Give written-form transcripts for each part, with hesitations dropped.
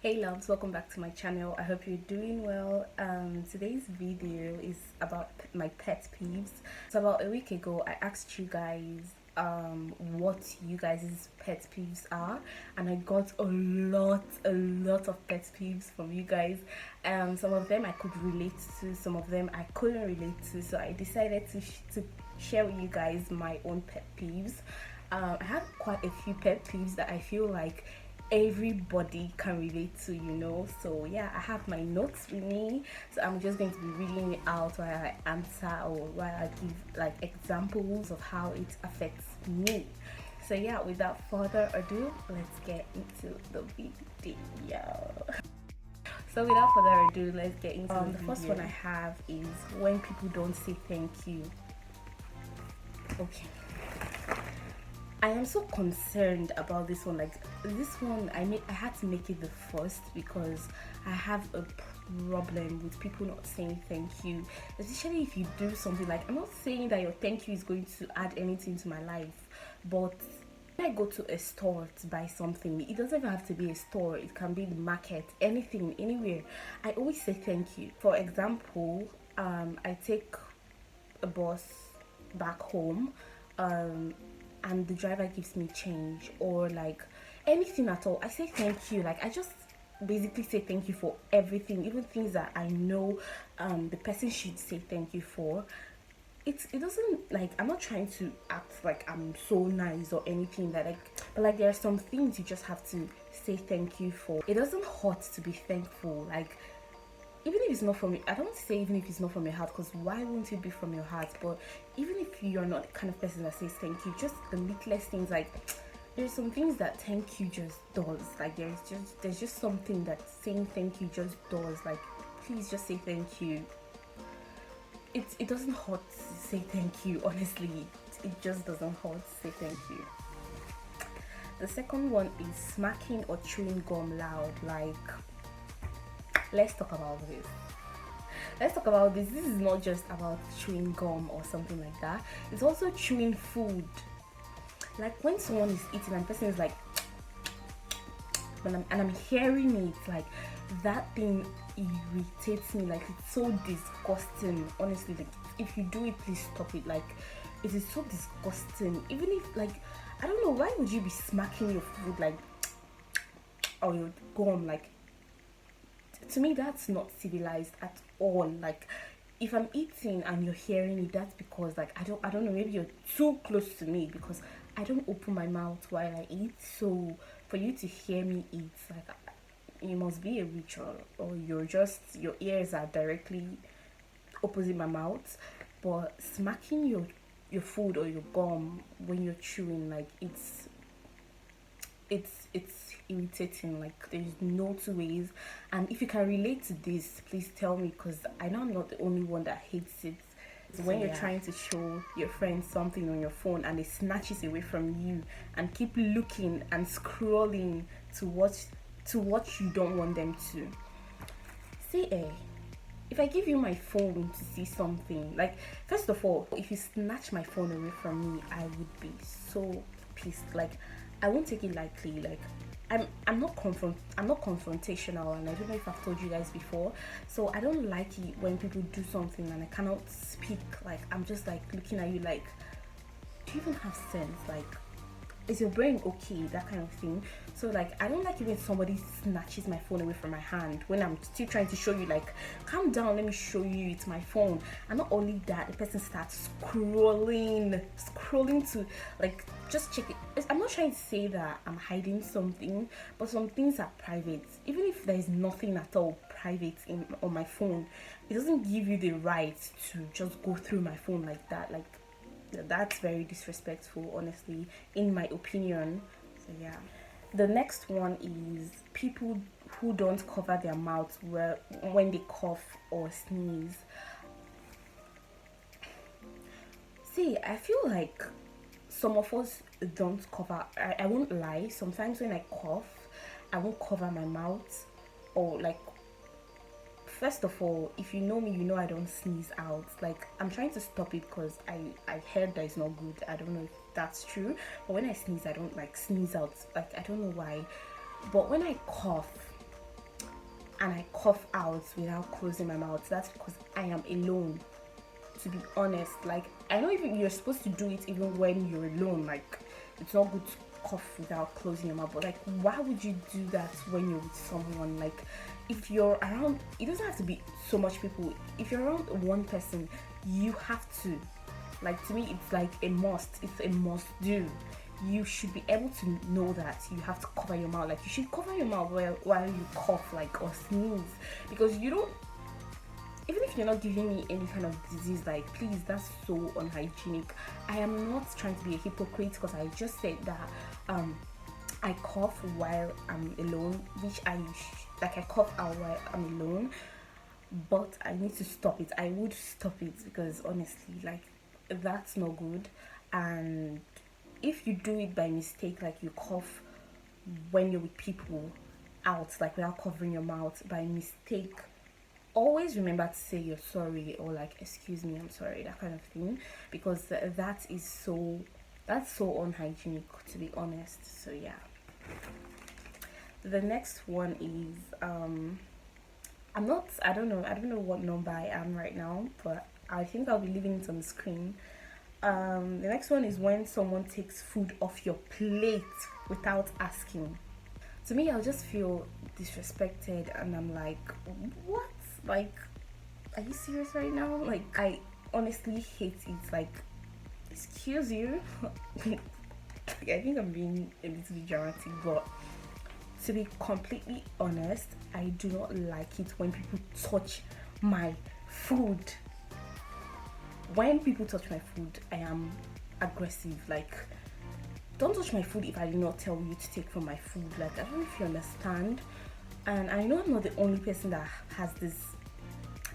Hey loves, welcome back to my channel. I hope you're doing well. Today's video is about my pet peeves. So about a week ago I asked you guys what you guys' pet peeves are, and I got a lot of pet peeves from you guys. Some of them I could relate to, some of them I couldn't relate to, so I decided to share with you guys my own pet peeves. I have quite a few pet peeves that I feel like everybody can relate to. So yeah, I have my notes with me, so I'm just going to be reading it out while I answer, or while I give like examples of how it affects me. So yeah, without further ado, let's get into the video. So without further ado, let's get into the first one I have is when people don't say thank you. Okay, I am so concerned about this one. Like this one, I had to make it the first because I have a problem with people not saying thank you, especially if you do something. Like, I'm not saying that your thank you is going to add anything to my life, but when I go to a store to buy something, it doesn't even have to be a store. It can be the market, anything, anywhere. I always say thank you. For example, I take a bus back home, and the driver gives me change, or like anything at all, I say thank you. Like, I just basically say thank you for everything, even things that I know the person should say thank you for. It doesn't, like, I'm not trying to act like I'm so nice or anything, that like, but like there are some things you just have to say thank you for. It doesn't hurt to be thankful. Like, even if it's not from, I don't say even if it's not from your heart, because why won't it be from your heart? But even if you're not the kind of person that says thank you, just the littlest things, like there's some things that thank you just does. Like there's just something that saying thank you just does. Like, please just say thank you. It doesn't hurt to say thank you, honestly. It just doesn't hurt to say thank you. The second one is smacking or chewing gum loud. Like, let's talk about this. This is not just about chewing gum or something like that. It's also chewing food. Like, when someone is eating and the person is like, and I'm hearing it, like, that thing irritates me. Like, it's so disgusting, honestly. Like, if you do it, please stop it. Like, it is so disgusting. Even if, like, I don't know, why would you be smacking your food, like, or your gum? Like, to me, that's not civilized at all. Like, if I'm eating and you're hearing it, that's because, like, I don't know, maybe you're too close to me, because I don't open my mouth while I eat. So for you to hear me eat, like, you must be a witch, or your ears are directly opposite my mouth. But smacking your food or your gum when you're chewing, like, it's irritating. Like, there's no two ways. And if you can relate to this, please tell me, because I know I'm not the only one that hates it. So when you're trying to show your friend something on your phone and it snatches away from you, and keep looking and scrolling to what you don't want them to see. If I give you my phone to see something, like, first of all, if you snatch my phone away from me, I would be so pissed. Like, I won't take it lightly. Like, I'm not confrontational, and I don't know if I've told you guys before. So I don't like it when people do something and I cannot speak. Like, I'm just like looking at you like, do you even have sense? Like, is your brain okay? That kind of thing. So, like, I don't like it when somebody snatches my phone away from my hand when I'm still trying to show you, like, calm down, let me show you, it's my phone. And not only that, the person starts scrolling to, like, just check it. I'm not trying to say that I'm hiding something, but some things are private. Even if there is nothing at all private on my phone, it doesn't give you the right to just go through my phone like that. Like, that's very disrespectful, honestly, in my opinion. So yeah. The next one is people who don't cover their mouths when they cough or sneeze. See, I feel like some of us don't cover. I won't lie, sometimes when I cough, I won't cover my mouth, or like, first of all, if you know me, you know I don't sneeze out. Like, I'm trying to stop it because I heard that it's not good. I don't know if that's true, but when I sneeze, I don't like sneeze out. Like, I don't know why. But when I cough, and I cough out without closing my mouth, that's because I am alone. To be honest, like, I know even you're supposed to do it even when you're alone. Like, it's not good to cough without closing your mouth, but like, why would you do that when you're with someone? Like, if you're around, it doesn't have to be so much people. If you're around one person, you have to, like, to me it's like a must. It's a must do. You should be able to know that you have to cover your mouth. Like, you should cover your mouth while you cough, like, or sneeze, because you don't, even if you're not giving me any kind of disease, like, please, that's so unhygienic. I am not trying to be a hypocrite, because I just said that I cough while I'm alone, which like, I cough out while I'm alone, but I need to stop it. I would stop it, because honestly, like, that's not good. And if you do it by mistake, like you cough when you're with people out, like without covering your mouth by mistake, always remember to say you're sorry, or like, excuse me, I'm sorry, that kind of thing, because that's so unhygienic, to be honest. So yeah, the next one is I don't know what number I am right now, but I think I'll be leaving it on the screen. The next one is when someone takes food off your plate without asking. To me, I'll just feel disrespected, and I'm like, what? Like, are you serious right now? Like, I honestly hate it. Like, excuse you. I think I'm being a little bit dramatic, but to be completely honest, I do not like it when people touch my food. When people touch my food, I am aggressive. Like, don't touch my food if I did not tell you to take from my food. Like, I don't know if you understand. And I know I'm not the only person that has this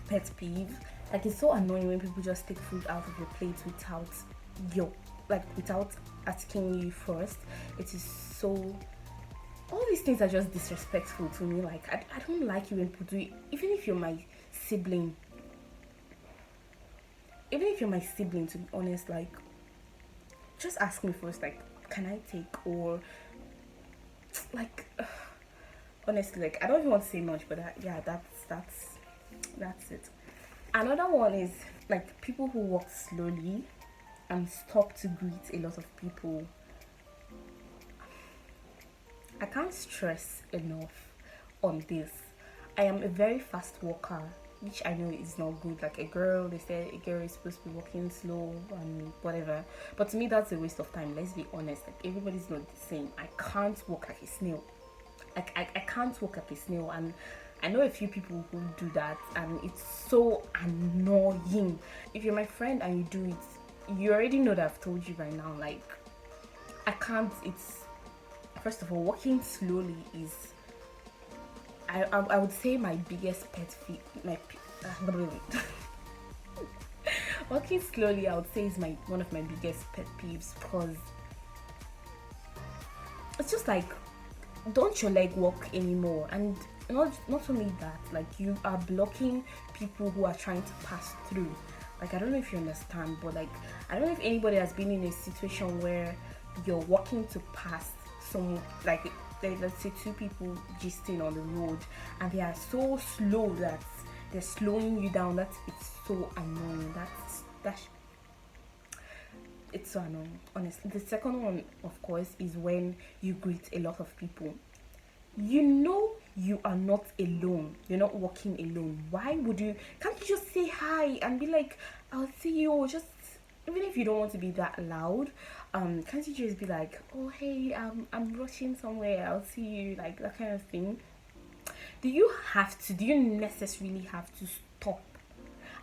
pet peeve. Like, it's so annoying when people just take food out of your plate without asking you first. It is so, all these things are just disrespectful to me. Like, I don't like you when people do it. Even if you're my sibling, to be honest, like, just ask me first, like, can I take? Or like, honestly, like, I don't even want to say much, but yeah, that's it. Another one is like people who walk slowly and stop to greet a lot of people. I can't stress enough on this. I am a very fast walker, which I know is not good. Like, they say a girl is supposed to be walking slow and whatever. But to me, that's a waste of time. Let's be honest. Like, everybody's not the same. I can't walk like a snail. Like, I can't walk like a snail. And I know a few people who do that, and it's so annoying. If you're my friend and you do it, you already know that I've told you by now. Like, I can't. It's, first of all, walking slowly is, I would say, my biggest pet peeve. Walking slowly, I would say, is one of my biggest pet peeves, because it's just like, don't your leg walk anymore. And not only that, like, you are blocking people who are trying to pass through. Like, I don't know if you understand, but like, I don't know if anybody has been in a situation where you're walking to pass some, like, let's say two people gisting on the road, and they are so slow that they're slowing you down. It's so annoying. It's so annoying, honestly. The second one, of course, is when you greet a lot of people. You know you are not alone. You're not walking alone. Why would you? Can't you just say hi and be like, I'll see you? Just, even if you don't want to be that loud, can't you just be like, oh hey, I'm rushing somewhere, I'll see you, like, that kind of thing. Do you necessarily have to stop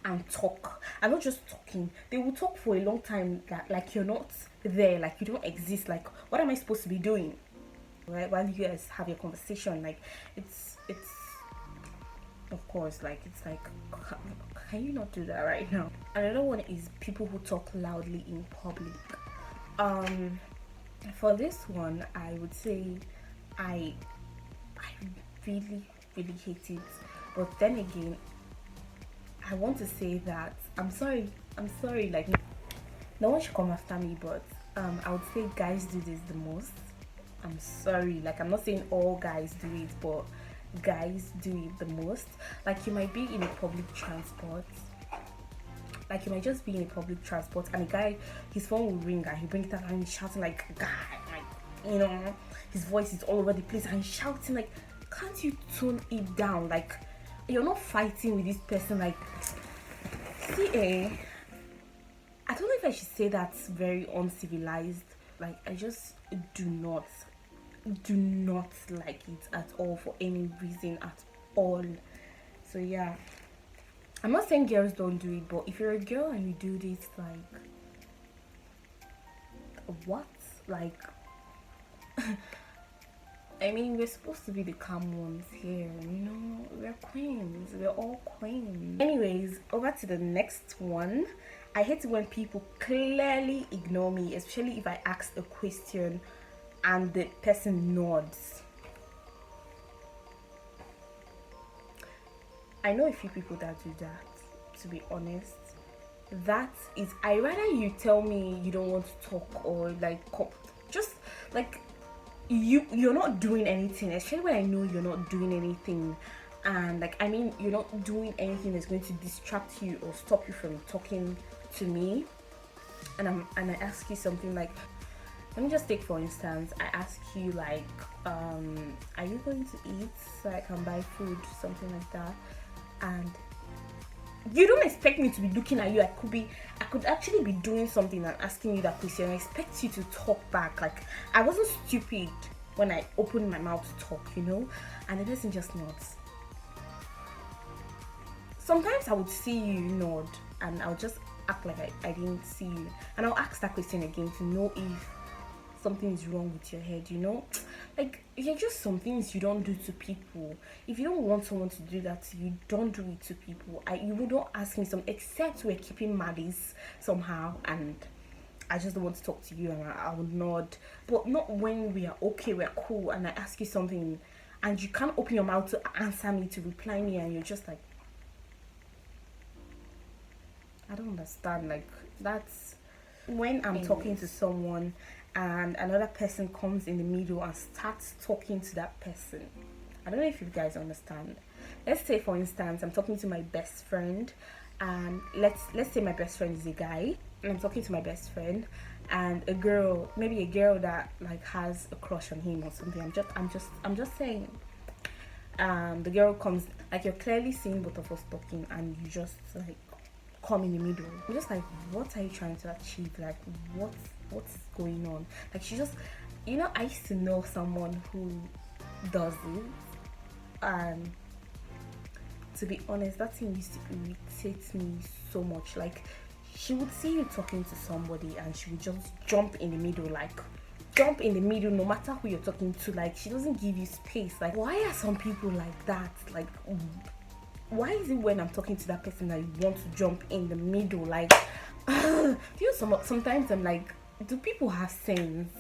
and talk? And not just talking, they will talk for a long time, that, like, you're not there, like you don't exist. Like, what am I supposed to be doing, right, while you guys have your conversation? Like, it's of course, like, it's like, can you not do that right now? Another one is people who talk loudly in public. For this one, I would say I really hate it. But then again, I want to say that I'm sorry, like, no one should come after me, but I would say guys do this the most. I'm sorry, like, I'm not saying all guys do it, but guys do it the most. Like you might be in a public transport, like you might just be in a public transport and a guy, his phone will ring and he brings it out and he's shouting like, guy, like, you know, his voice is all over the place and he's shouting like, can't you tone it down? Like you're not fighting with this person. Like, see, I don't know if I should say that's very uncivilized. Like I just do not like it at all, for any reason at all. So yeah, I'm not saying girls don't do it, but if you're a girl and you do this, like what? Like I mean, we're supposed to be the calm ones here, you know? We're queens. We're all queens. Anyways, over to the next one. I hate it when people clearly ignore me, especially if I ask a question and the person nods. I know a few people that do that, to be honest. That is, I rather you tell me you don't want to talk, or like just like you're not doing anything, especially when I know you're not doing anything, and like I mean you're not doing anything that's going to distract you or stop you from talking to me, and I ask you something like, let me just take for instance, I ask you like, are you going to eat so I can buy food, something like that, and you don't expect me to be looking at you. I could actually be doing something and asking you that question. I expect you to talk back. Like I wasn't stupid when I opened my mouth to talk, you know, and the person just nods. Sometimes I would see you nod and I'll just act like I didn't see you, and I'll ask that question again to know if something is wrong with your head, you know. Like you're just some things you don't do to people. If you don't want someone to do that to you, don't do it to people. You would not ask me some, except we're keeping malice somehow and I just don't want to talk to you, and I would nod. But not when we are okay, we're cool, and I ask you something and you can't open your mouth to answer me, to reply me, and you're just like, I don't understand. Like that's when I'm talking to someone and another person comes in the middle and starts talking to that person. I don't know if you guys understand. Let's say for instance I'm talking to my best friend, and let's say my best friend is a guy, and I'm talking to my best friend, and a girl, maybe a girl that like has a crush on him or something. I'm just saying, the girl comes, like you're clearly seeing both of us talking and you just like come in the middle. I'm just like, what are you trying to achieve? Like what's going on? Like she just, you know, I used to know someone who does it, and to be honest, that thing used to irritate me so much. Like she would see you talking to somebody and she would just jump in the middle, like jump in the middle no matter who you're talking to. Like she doesn't give you space. Like why are some people like that? Like why is it when I'm talking to that person that you want to jump in the middle? Like do you know, sometimes I'm like, do people have sense?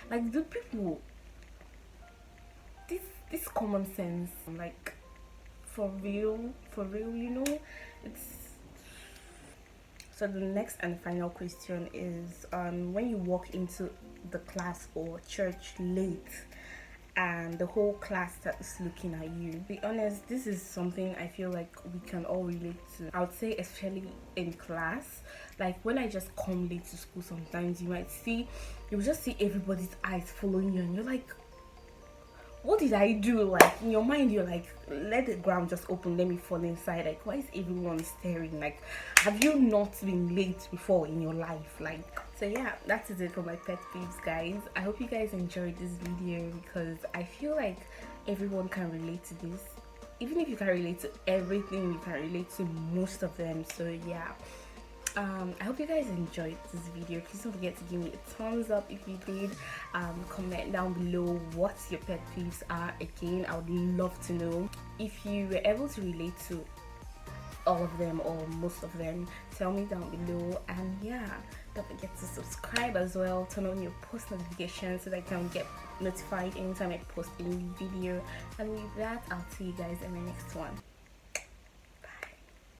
Like do people this common sense? Like for real, you know? It's so the next and final question is, when you walk into the class or church late and the whole class starts looking at you. To be honest, this is something I feel like we can all relate to. I would say especially in class. Like when I just come late to school, sometimes you will just see everybody's eyes following you, and you're like, what did I do? Like in your mind you're like, let the ground just open, let me fall inside. Like why is everyone staring? Like have you not been late before in your life? Like, so yeah, that is it for my pet peeves, guys. I hope you guys enjoyed this video because I feel like everyone can relate to this. Even if you can relate to everything, you can relate to most of them. So yeah, I hope you guys enjoyed this video. Please don't forget to give me a thumbs up if you did. Comment down below what your pet peeves are. Again, I would love to know. If you were able to relate to all of them or most of them, tell me down below. And yeah, don't forget to subscribe as well. Turn on your post notifications so that I can get notified anytime I post a new video. And with that, I'll see you guys in the next one.